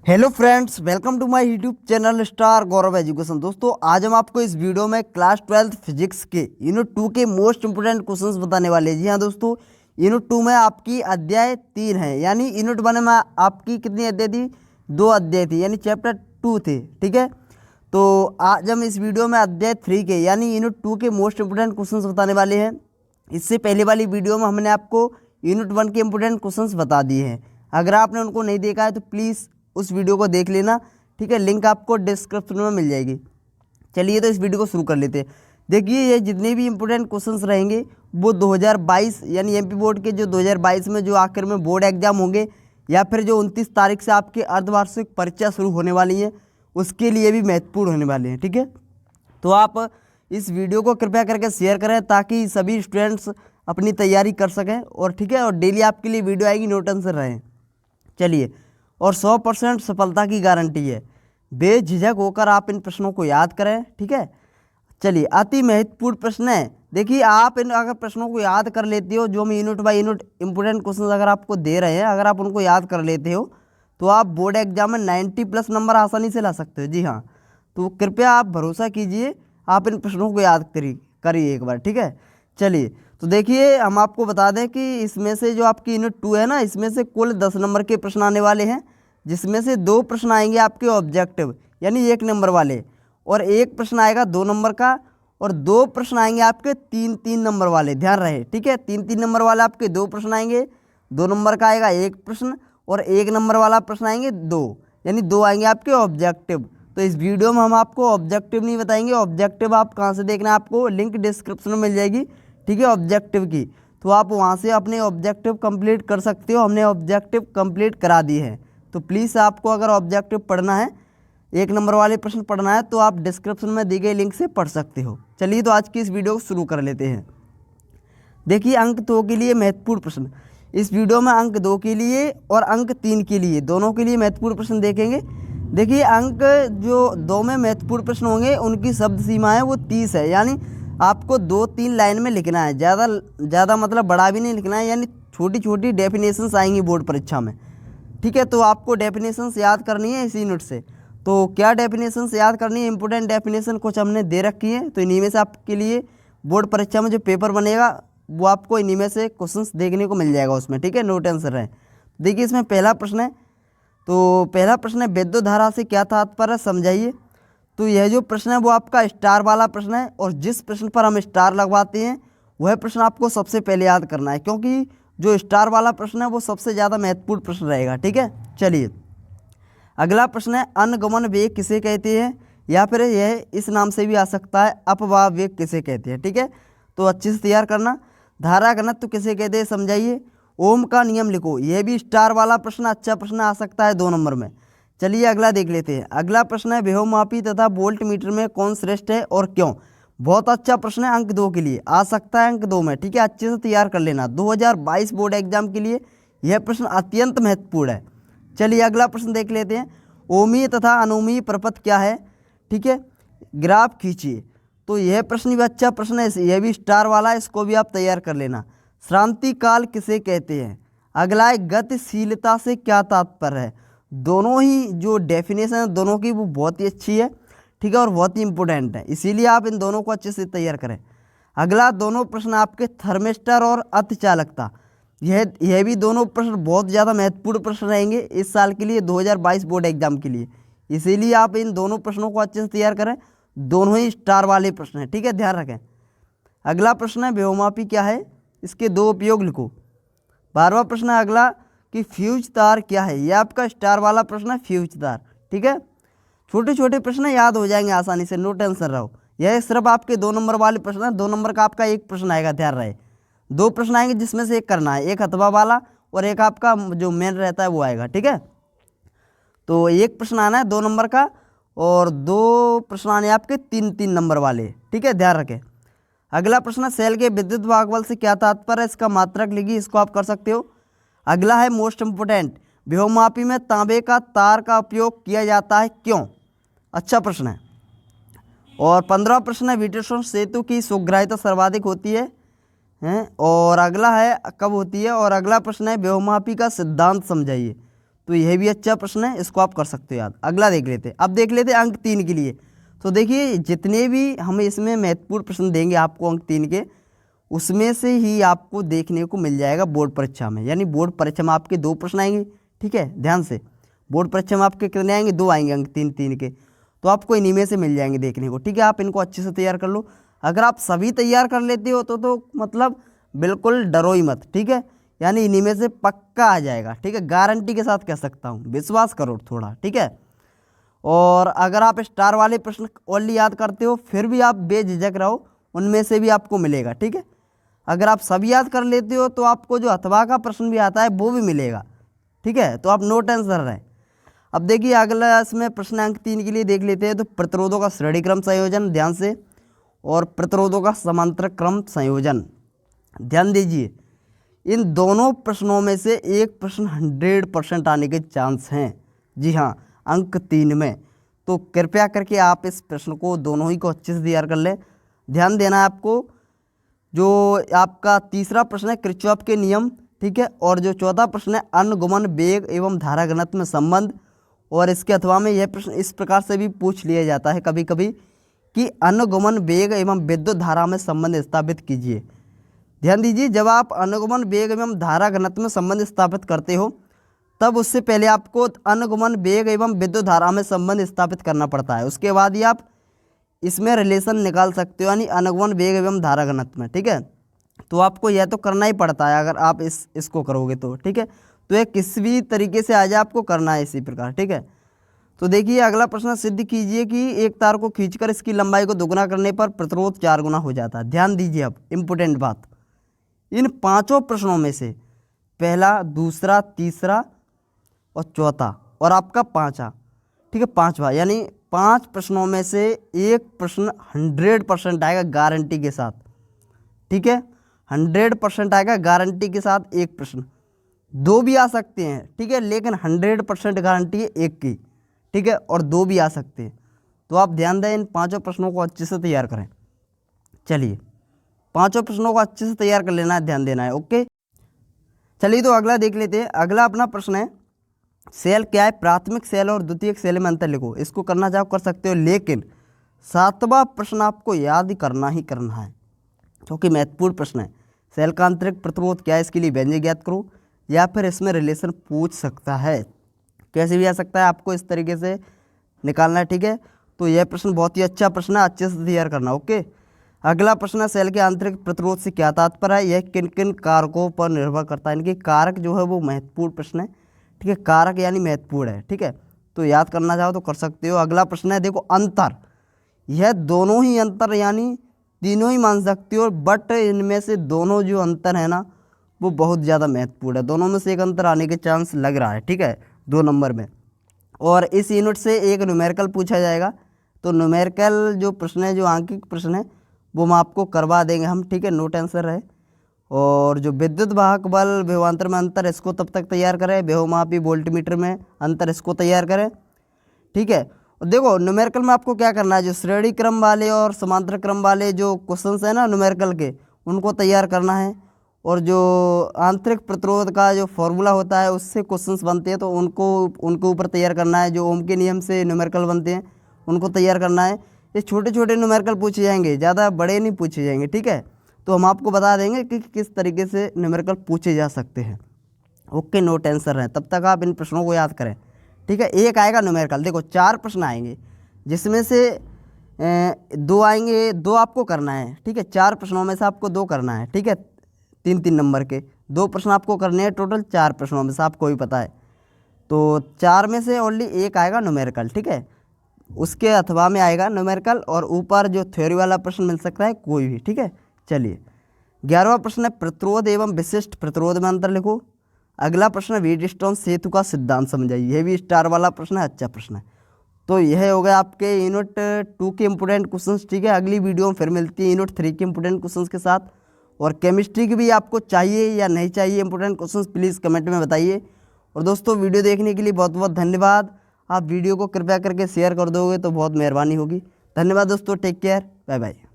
Hello friends, welcome to my YouTube channel star Gaurav education. दोस्तों, आज हम आपको इस वीडियो में क्लास 12th फिजिक्स के यूनिट 2 के मोस्ट इंपोर्टेंट क्वेश्चंस बताने वाले हैं। जी हाँ दोस्तों, यूनिट 2 में आपकी अध्याय 3 है, यानी यूनिट 1 में आपकी कितनी अध्याय थी? 2 अध्याय थी, यानी चैप्टर 2 थे। ठीक है, तो आज हम इस वीडियो में अध्याय 3 के यानी यूनिट 2 के मोस्ट इंपोर्टेंट क्वेश्चंस बताने वाले हैं। इससे पहले वाली वीडियो में हमने आपको यूनिट 1 के इंपोर्टेंट क्वेश्चंस बता दिए हैं। अगर आपने उनको नहीं देखा है तो प्लीज़ उस वीडियो को देख लेना। ठीक है, लिंक आपको डिस्क्रिप्शन में मिल जाएगी। चलिए तो इस वीडियो को शुरू कर लेते हैं। देखिए, ये जितने भी इंपोर्टेंट क्वेश्चंस रहेंगे वो 2022 यानी एमपी बोर्ड के जो 2022 में जो आखिर में बोर्ड एग्जाम होंगे, या फिर जो 29 तारीख से आपकी अर्धवार्षिक परीक्षा शुरू होने वाली है, उसके लिए भी महत्वपूर्ण होने वाले हैं। ठीक है, तो आप इस वीडियो को कृपया करके शेयर करें ताकि सभी स्टूडेंट्स अपनी तैयारी कर सकें। और ठीक है, और डेली आपके लिए वीडियो आएगी, नो टेंशन रहें। चलिए, और 100% सफलता की गारंटी है। बेझिझक होकर आप इन प्रश्नों को याद करें। ठीक है, चलिए, अति महत्वपूर्ण प्रश्न है। देखिए, आप इन अगर प्रश्नों को याद कर लेते हो, जो हम unit by unit important question अगर आपको दे रहे हैं, अगर आप उनको याद कर लेते हो तो आप बोर्ड एग्जाम में 90+ नंबर आसानी से ला सकते हो। जी हाँ, तो कृपया आप भरोसा कीजिए, आप इन प्रश्नों को याद करिए एक बार। ठीक है, चलिए, तो देखिए, हम आपको बता दें कि इसमें से जो आपकी यूनिट 2 है ना, इसमें से कुल 10 नंबर के प्रश्न आने वाले हैं, जिसमें से 2 प्रश्न आएंगे आपके ऑब्जेक्टिव यानी 1 नंबर वाले, और 1 प्रश्न आएगा 2 नंबर का, और 2 प्रश्न आएंगे आपके 3-3 नंबर वाले। ध्यान रहे, ठीक है, 3-3 नंबर वाले आपके 2 प्रश्न आएंगे, 2 नंबर का आएगा 1 प्रश्न, और 1 नंबर वाला प्रश्न आएंगे 2, यानी 2 आएंगे आपके ऑब्जेक्टिव। तो इस वीडियो में हम आपको ऑब्जेक्टिव नहीं बताएंगे। ऑब्जेक्टिव आप कहाँ से देखना है, आपको लिंक डिस्क्रिप्शन में मिल जाएगी। ठीक है, ऑब्जेक्टिव की, तो आप वहाँ से अपने ऑब्जेक्टिव कंप्लीट कर सकते हो। हमने ऑब्जेक्टिव कंप्लीट करा दी है, तो प्लीज़ आपको अगर ऑब्जेक्टिव पढ़ना है, 1 नंबर वाले प्रश्न पढ़ना है, तो आप डिस्क्रिप्शन में दी गई लिंक से पढ़ सकते हो। चलिए, तो आज की इस वीडियो को शुरू कर लेते हैं। देखिए, अंक 2 के लिए महत्वपूर्ण प्रश्न, इस वीडियो में अंक 2 के लिए और अंक 3 के लिए, दोनों के लिए महत्वपूर्ण प्रश्न देखेंगे। देखिए, अंक जो 2 में महत्वपूर्ण प्रश्न होंगे, उनकी शब्द सीमा है वो 30 है, यानी आपको 2-3 लाइन में लिखना है, ज़्यादा मतलब बड़ा भी नहीं लिखना है, यानी छोटी छोटी डेफिनेशंस आएंगी बोर्ड परीक्षा में। ठीक है, तो आपको डेफिनेशंस याद करनी है इसी यूनिट से। तो क्या डेफिनेशंस याद करनी है? इंपोर्टेंट डेफिनेशन कुछ हमने दे रखी है, तो इन्हीं में से आपके लिए बोर्ड परीक्षा में जो पेपर बनेगा वो आपको इन्हीं में से क्वेश्चंस देखने को मिल जाएगा उसमें। ठीक है, नो टेंशन रहे। देखिए, इसमें पहला प्रश्न है, तो पहला प्रश्न है, विद्युत धारा से क्या तात्पर्य, समझाइए। तो यह जो प्रश्न है वो आपका स्टार वाला प्रश्न है, और जिस प्रश्न पर हम स्टार लगवाते हैं वह प्रश्न आपको सबसे पहले याद करना है, क्योंकि जो स्टार वाला प्रश्न है वो सबसे ज़्यादा महत्वपूर्ण प्रश्न रहेगा। ठीक है, चलिए, अगला प्रश्न है, अनुगमन वेग किसे कहते हैं, या फिर यह इस नाम से भी आ सकता है, अपवाह वेग किसे कहते हैं। ठीक है, तो अच्छे से तैयार करना। धारा घनत्व किसे कहते हैं, समझाइए। ओम का नियम लिखो, यह भी स्टार वाला प्रश्न, अच्छा प्रश्न आ सकता है 2 नंबर में। चलिए, अगला देख लेते हैं। अगला प्रश्न है, व्योममापी तथा वोल्ट मीटर में कौन श्रेष्ठ है और क्यों। बहुत अच्छा प्रश्न है, अंक 2 के लिए आ सकता है, अंक 2 में। ठीक है, अच्छे से तैयार कर लेना, 2022 बोर्ड एग्जाम के लिए यह प्रश्न अत्यंत महत्वपूर्ण है। चलिए, अगला प्रश्न देख लेते हैं। ओमीय तथा अनुमीय प्रपथ क्या है। ठीक है, ग्राफ खींचिए। तो यह प्रश्न भी अच्छा प्रश्न है, यह भी स्टार वाला है, इसको भी आप तैयार कर लेना। श्रांति काल किसे कहते हैं। अगला है, गतिशीलता से क्या तात्पर्य है। दोनों ही जो डेफिनेशन है दोनों की वो बहुत ही अच्छी है। ठीक है, और बहुत ही इंपॉर्टेंट है, इसीलिए आप इन दोनों को अच्छे से तैयार करें। अगला दोनों प्रश्न आपके थर्मिस्टर और अतिचालकता, यह भी दोनों प्रश्न बहुत ज़्यादा महत्वपूर्ण प्रश्न रहेंगे इस साल के लिए, 2022 बोर्ड एग्जाम के लिए। इसीलिए आप इन दोनों प्रश्नों को अच्छे से तैयार करें, दोनों ही स्टार वाले प्रश्न हैं। ठीक है, ध्यान रखें। अगला प्रश्न है, व्योममापी क्या है, इसके 2 उपयोग लिखो। 12वां प्रश्न है अगला, कि फ्यूज तार क्या है। यह आपका स्टार वाला प्रश्न है, फ्यूज तार। ठीक है, छोटे छोटे प्रश्न याद हो जाएंगे आसानी से, नो टेंशन रहो। यह सिर्फ आपके 2 नंबर वाले प्रश्न है, 2 नंबर का आपका 1 प्रश्न आएगा, ध्यान रहे। 2 प्रश्न आएंगे जिसमें से 1 करना है, 1 हथवा वाला और 1 आपका जो मेन रहता है वो आएगा। ठीक है, तो 1 प्रश्न आना है 2 नंबर का, और 2 प्रश्न आने आपके 3-3 नंबर वाले। ठीक है, ध्यान रखें। अगला प्रश्न, सेल के विद्युत भागबल से क्या तात्पर्य है, इसका मात्रक लिखिए, इसको आप कर सकते हो। अगला है मोस्ट इंपोर्टेंट, व्योममापी में तांबे का तार का उपयोग किया जाता है, क्यों। अच्छा प्रश्न है। और 15वां प्रश्न है, विटस्टोन सेतु की सुग्राह्यता सर्वाधिक होती है, और अगला है कब होती है। और अगला प्रश्न है, व्योममापी का सिद्धांत समझाइए। तो यह भी अच्छा प्रश्न है, इसको आप कर सकते हो याद। अगला देख लेते हैं। अब देख लेते हैं अंक 3 के लिए। तो देखिए जितने भी हम इसमें महत्वपूर्ण प्रश्न देंगे आपको अंक 3 के, उसमें से ही आपको देखने को मिल जाएगा बोर्ड परीक्षा में। यानी बोर्ड परीक्षा में आपके 2 प्रश्न आएंगे, ठीक है, ध्यान से। बोर्ड परीक्षा में आपके कितने आएंगे? 2 आएंगे अंक 3 के। तो आपको इन्हीं में से मिल जाएंगे देखने को, ठीक है। आप इनको अच्छे से तैयार कर लो। अगर आप सभी तैयार कर लेते हो तो मतलब बिल्कुल डरो ही मत, ठीक है। यानी इन्हीं में से पक्का आ जाएगा, ठीक है, गारंटी के साथ कह सकता हूँ, विश्वास करो थोड़ा, ठीक है। और अगर आप स्टार वाले प्रश्न ओनली याद करते हो फिर भी आप बेझिझक रहो, उनमें से भी आपको मिलेगा, ठीक है। अगर आप सब याद कर लेते हो तो आपको जो अथवा का प्रश्न भी आता है वो भी मिलेगा, ठीक है। तो आप नो टेंशन रहें। अब देखिए अगला इसमें प्रश्न अंक 3 के लिए देख लेते हैं। तो प्रतिरोधों का श्रेणी क्रम संयोजन, ध्यान से, और प्रतिरोधों का समांतर क्रम संयोजन, ध्यान दीजिए। इन दोनों प्रश्नों में से एक प्रश्न 100% आने के चांस हैं, जी हाँ, अंक 3 में। तो कृपया करके आप इस प्रश्न को दोनों ही को अच्छे से तैयार कर लें। ध्यान देना है आपको। जो आपका तीसरा प्रश्न है किरचॉफ के नियम, ठीक है, और जो चौथा प्रश्न है अनुगमन वेग एवं धारा घनत्व में संबंध। और इसके अथवा में यह प्रश्न इस प्रकार से भी पूछ लिया जाता है कभी कभी कि अनुगमन वेग एवं विद्युत धारा में संबंध स्थापित कीजिए। ध्यान दीजिए, जब आप अनुगमन वेग एवं धारा घनत्व में संबंध स्थापित करते हो तब उससे पहले आपको अनुगमन वेग एवं विद्युत धारा में संबंध स्थापित करना पड़ता है। उसके बाद ही आप इसमें रिलेशन निकाल सकते हो, यानी अनुगमन वेग एवं धारा घनत्व में, ठीक है। तो आपको यह तो करना ही पड़ता है अगर आप इसको करोगे तो, ठीक है। तो यह किसी भी तरीके से आ जाए आपको करना है इसी प्रकार, ठीक है। तो देखिए अगला प्रश्न, सिद्ध कीजिए कि एक तार को खींचकर इसकी लंबाई को दोगुना करने पर प्रतिरोध 4 गुना हो जाता है। ध्यान दीजिए, अब इम्पोर्टेंट बात, इन 5 प्रश्नों में से पहला, दूसरा, तीसरा और चौथा और आपका 5वां, ठीक है, 5वां, यानी 5 प्रश्नों में से एक प्रश्न 100% आएगा गारंटी के साथ, ठीक है। 100% आएगा गारंटी के साथ एक प्रश्न, 2 भी आ सकते हैं, ठीक है, लेकिन 100% गारंटी है एक की, ठीक है, और 2 भी आ सकते हैं। तो आप ध्यान दें, इन 5 प्रश्नों को अच्छे से तैयार करें। चलिए 5 प्रश्नों को अच्छे से तैयार कर लेना है, ध्यान देना है, ओके। चलिए तो अगला देख लेते हैं। अगला अपना प्रश्न है सेल क्या है, प्राथमिक सेल और द्वितीयक सेल में अंतर लिखो। इसको करना चाहो कर सकते हो, लेकिन 7वां प्रश्न आपको याद करना ही करना है क्योंकि महत्वपूर्ण प्रश्न है। सेल का आंतरिक प्रतिरोध क्या है, इसके लिए व्यंजक ज्ञात करो, या फिर इसमें रिलेशन पूछ सकता है, कैसे भी आ सकता है, आपको इस तरीके से निकालना है, ठीक है। तो यह प्रश्न बहुत ही अच्छा प्रश्न है, अच्छे से तैयार करना, ओके। अगला प्रश्न है सेल के आंतरिक प्रतिरोध से क्या तात्पर्य है, यह किन किन कारकों पर निर्भर करता है। इनके कारक जो है वो महत्वपूर्ण प्रश्न है, ठीक है, कारक यानी महत्वपूर्ण है, ठीक है। तो याद करना चाहो तो कर सकते हो। अगला प्रश्न है देखो अंतर, यह दोनों ही अंतर यानी तीनों ही मान सकते हो, बट इनमें से दोनों जो अंतर है ना वो बहुत ज़्यादा महत्वपूर्ण है। दोनों में से एक अंतर आने के चांस लग रहा है, ठीक है, 2 नंबर में। और इस यूनिट से एक न्यूमेरिकल पूछा जाएगा। तो न्यूमेरिकल जो प्रश्न है, जो आंकिक प्रश्न है, वो हम आपको करवा देंगे हम, ठीक है, नो टेंशन रहे। और जो विद्युत वाहक बल विभवांतर में अंतर, इसको तब तक तैयार करें। विभवमापी वोल्टमीटर में अंतर, इसको तैयार करें, ठीक है। और देखो न्यूमेरिकल में आपको क्या करना है, जो श्रेणी क्रम वाले और समांतर क्रम वाले जो क्वेश्चंस है ना न्यूमेरिकल के, उनको तैयार करना है। और जो आंतरिक प्रतिरोध का जो फॉर्मूला होता है उससे क्वेश्चंस बनते हैं, तो उनको ऊपर तैयार करना है। जो ओम के नियम से न्यूमेरिकल बनते हैं उनको तैयार करना है। ये छोटे छोटे न्यूमेरिकल पूछे जाएंगे, ज़्यादा बड़े नहीं पूछे जाएंगे, ठीक है। तो हम आपको बता देंगे कि किस तरीके से न्यूमेरिकल पूछे जा सकते हैं, ओके, नो टेंशन रहें। तब तक आप इन प्रश्नों को याद करें, ठीक है। एक आएगा न्यूमेरिकल, देखो 4 प्रश्न आएंगे जिसमें से 2 आएंगे, 2 आपको करना है, ठीक है। 4 प्रश्नों में से आपको 2 करना है, ठीक है, 3-3 नंबर के 2 प्रश्न आपको करने हैं। टोटल 4 प्रश्नों में से आपको भी पता है। तो 4 में से ओनली एक आएगा न्यूमेरिकल, ठीक है, उसके अथवा में आएगा न्यूमेरिकल, और ऊपर जो थ्योरी वाला प्रश्न मिल सकता है कोई भी, ठीक है। चलिए 11वां प्रश्न है प्रतिरोध एवं विशिष्ट प्रतिरोध में अंतर लिखो। अगला प्रश्न है व्हीटस्टोन सेतु का सिद्धांत समझाइए। यह भी स्टार वाला प्रश्न है, अच्छा प्रश्न है। तो यह हो गया आपके यूनिट 2 के इंपोर्टेंट क्वेश्चंस, ठीक है। अगली वीडियो में फिर मिलती है यूनिट 3 के इंपोर्टेंट क्वेश्चंस के साथ। और केमिस्ट्री की भी आपको चाहिए या नहीं चाहिए इंपोर्टेंट क्वेश्चंस, प्लीज़ कमेंट में बताइए। और दोस्तों वीडियो देखने के लिए बहुत बहुत धन्यवाद। आप वीडियो को कृपया करके शेयर कर दोगे तो बहुत मेहरबानी होगी। धन्यवाद दोस्तों, टेक केयर, बाय बाय।